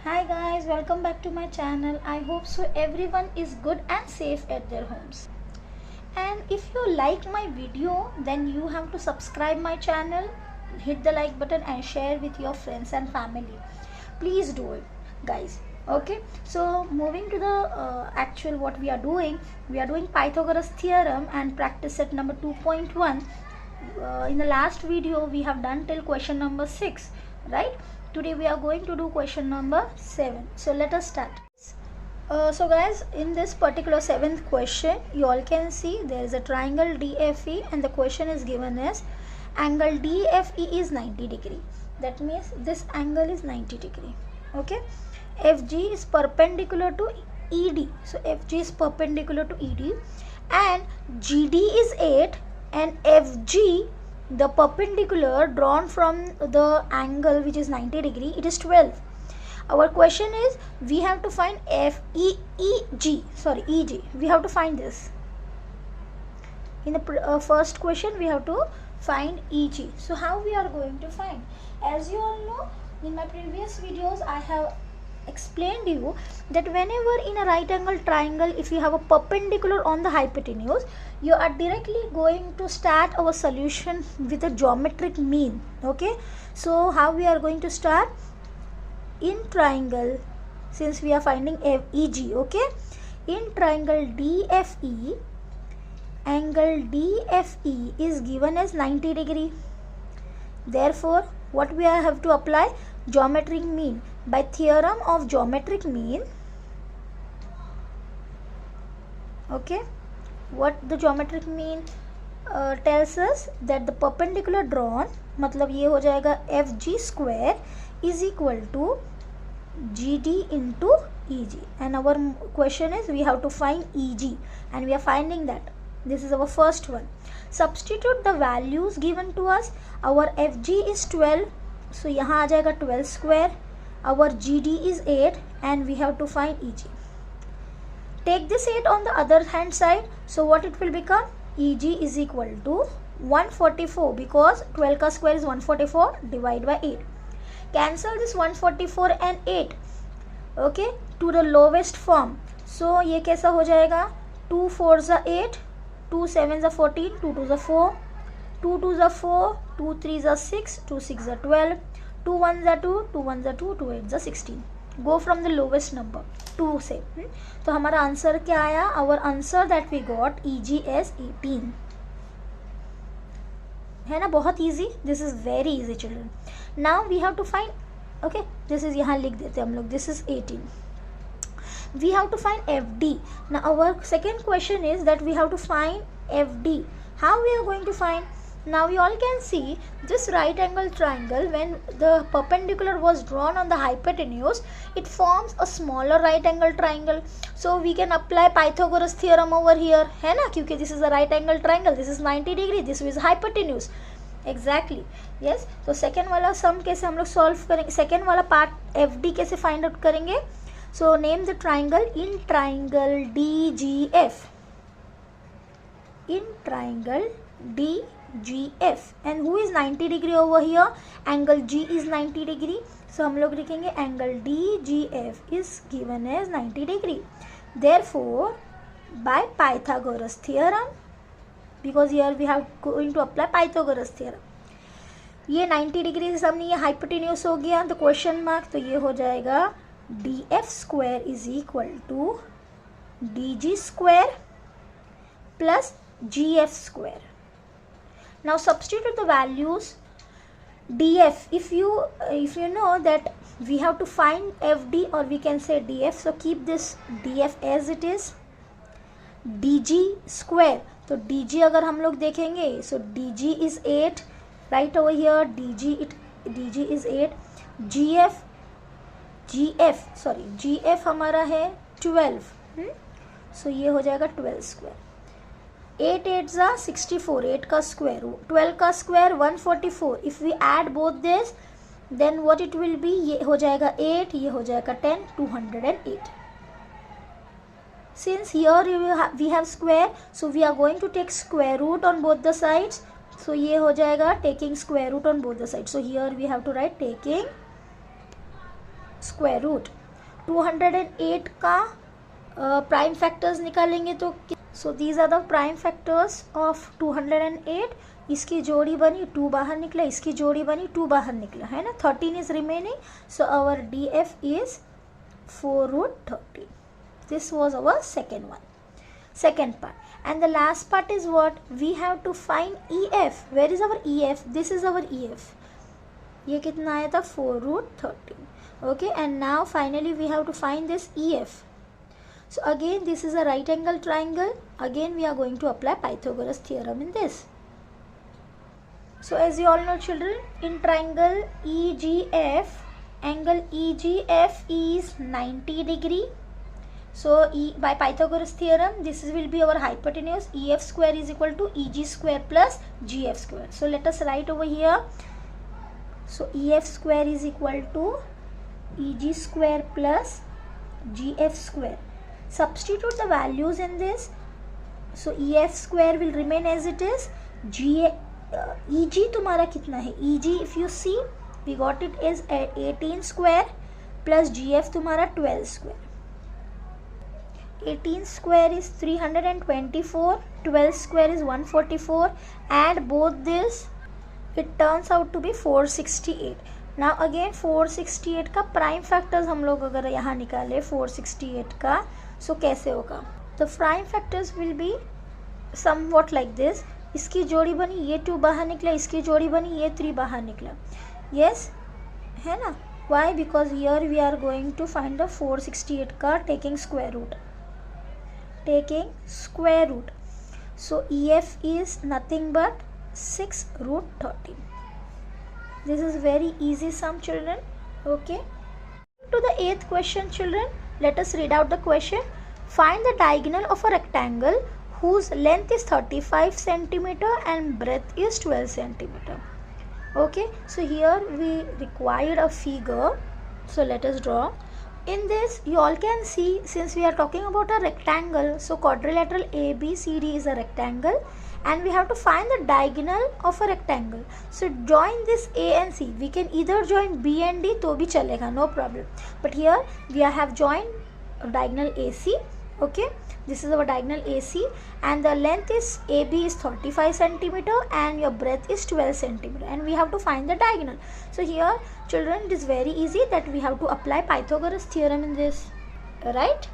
Hi guys, welcome back to my channel. I hope so everyone is good and safe at their homes. And if you like my video, then you have to subscribe my channel, hit the like button and share with your friends and family. Please do it, guys. Okay, so moving to the actual what we are doing Pythagoras theorem and practice set number 2.1. In the last video we have done till question number 6, right? Today we are going to do question number 7. So let us start. So guys, in this particular 7th question, you all can see there is a triangle DFE and the question is given as angle DFE is 90 degree. That means this angle is 90 degree. Okay, FG is perpendicular to ED. So FG is perpendicular to ED and GD is 8 and FG, the perpendicular drawn from the angle which is 90 degree, it is 12. Our question is we have to find EG. We have to find this. In the first question we have to find EG. So how we are going to find? As you all know, in my previous videos I have explained to you that whenever in a right angle triangle, if you have a perpendicular on the hypotenuse, you are directly going to start our solution with a geometric mean. Okay, so how we are going to start? In triangle, since we are finding EG, okay, in triangle DFE, angle DFE is given as 90 degree. Therefore what we have to apply? Geometric mean. By theorem of geometric mean, okay, what the geometric mean tells us that the perpendicular drawn, मतलब ये हो जाएगा FG square is equal to GD into EG, and our question is we have to find EG and we are finding that. This is our first one. Substitute the values given to us. Our FG is 12, so यहाँ आ जाएगा 12 square. Our GD is 8 and we have to find EG. Take this 8 on the other hand side, so what it will become? EG is equal to 144, because 12 का square is 144, divide by 8. Cancel this 144 and 8, okay, to the lowest form. So ये कैसा हो जाएगा? 2 4s are 8, 2 7s are 14, 2 2s are 4, 2 2s are 4, 2 3s are 6, 2 6s are 12, 2 1s are 2, 2 1s are 2, 2 8s are 16. Go from the lowest number 2 से. तो हमारा answer क्या आया? Our answer that we got EG as 18. है ना, बहुत easy. This is very easy children. Now we have to find, okay, this is यहाँ लिख देते हम लोग, this is 18. We have to find FD. Now our second question is that we have to find FD. How we are going to find? Now you all can see this right angle triangle, when the perpendicular was drawn on the hypotenuse, it forms a smaller right angle triangle. So we can apply Pythagoras theorem over here, है ना, क्योंकि this is a right angle triangle, this is 90 degree, this is hypotenuse. Exactly, yes. तो second वाला sum कैसे हम लोग solve करेंगे? Second वाला part FD कैसे find out करेंगे? So name the triangle. In triangle DGF, in triangle DGF, and who is 90 degree over here? Angle G is 90 degree. So हम लोग लिखेंगे angle DGF is given as 90 degree. Therefore by Pythagoras theorem, because here we have going to apply Pythagoras theorem, ये 90 degree से सामने ये hypotenuse हो गया तो क्वेश्चन मार्क, तो ये हो जाएगा DF square is equal to DG square plus GF square. Now substitute the values. DF, if you know that we have to find FD, or we can say DF, so keep this DF as it is. DG square, तो DG अगर हम लोग देखेंगे, so DG is 8, right over here DG is 8. GF हमारा है 12, so ये हो जाएगा 12 square. 8 8s are 64, 8 का square, 12 का square 144. If we add both this, then what it will be? ये हो जाएगा 8, ये हो जाएगा 10, 208. Since here we have square, so we are going to take square root on both the sides. So ये हो जाएगा taking square root on both the sides. So here we have to write taking square root 208 का prime factors निकालेंगे तो so these are the prime factors of 208. इसकी जोड़ी बनी 2 बाहर निकला, इसकी जोड़ी बनी 2 बाहर निकला, है ना. 13 is remaining, so our DF is 4√13. This was our second one, second part. And the last part is what? We have to find EF. Where is our EF? This is our EF. ये कितना आया था? 4√13. Okay, and now finally we have to find this EF. So again this is a right angle triangle. Again we are going to apply Pythagoras theorem in this. So as you all know children, in triangle EGF, angle EGF is 90 degree. So by Pythagoras theorem, this will be our hypotenuse. EF square is equal to EG square plus GF square. So let us write over here. So EF square is equal to EG square plus GF square. Substitute the values in this. So EF square will remain as it is. EG तुम्हारा कितना है? EG if you see, we got it as 18 square plus GF तुम्हारा 12 square. 18 square is 324, 12 square is 144. Add both this, it turns out to be 468. Now again 468 का prime factors हम लोग अगर यहाँ निकाले 468 का, सो कैसे होगा? The prime factors will be somewhat like this. इसकी जोड़ी बनी, ये 2 बाहर निकला, इसकी जोड़ी बनी, ये 3 बाहर निकला. Yes, है ना? Why? Because here we are going to find the 468 का taking square root. So EF is nothing but 6√13. This is very easy sum children. Okay, to the 8th question children, let us read out the question. Find the diagonal of a rectangle whose length is 35 centimeter and breadth is 12 centimeter. Okay, so here we required a figure, so let us draw. In this you all can see, since we are talking about a rectangle, so quadrilateral ABCD is a rectangle and we have to find the diagonal of a rectangle. So join this A and C. We can either join B and D to bhi chalega, no problem, but here we have joined diagonal AC. Okay, this is our diagonal AC and the length is AB is 35 centimeter and your breadth is 12 centimeter and we have to find the diagonal. So here children, it is very easy that we have to apply Pythagoras theorem in this, right?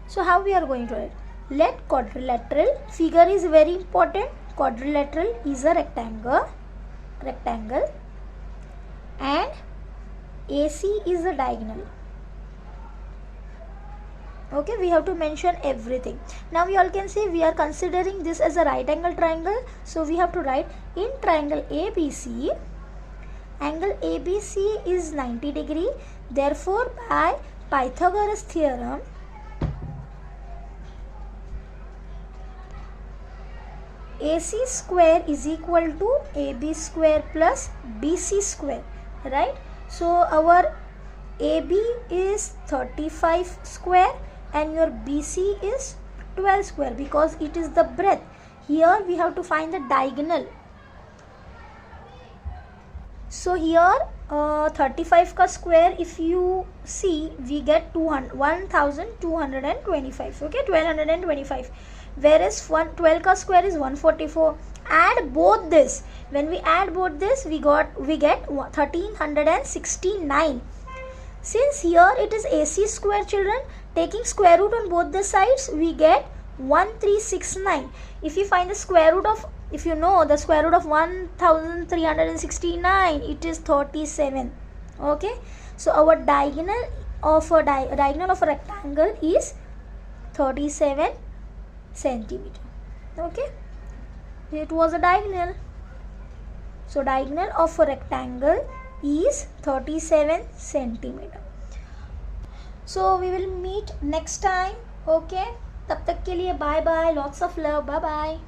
So how we are going to write? Let quadrilateral, figure is very important. Quadrilateral is a rectangle and AC is a diagonal. Okay, we have to mention everything. Now we all can see we are considering this as a right angle triangle, so we have to write in triangle ABC, angle ABC is 90 degree. Therefore by Pythagoras theorem, AC square is equal to AB square plus BC square, right? So our AB is 35 square and your BC is 12 square because it is the breadth. Here we have to find the diagonal. So here 35 ka square, if you see, we get 1225. Okay, 1225. Whereas 12 ka square is 144. Add both this. When we add both this, we get 1369. Since here it is AC square children, taking square root on both the sides, we get 1369. If you find the square root of, if you know the square root of 1369, it is 37. Okay, so our diagonal of a rectangle is 37 centimeter. Okay, it was a diagonal. So diagonal of a rectangle is 37 centimeter. So we will meet next time. Okay, तब तक के लिए bye bye, lots of love, bye bye.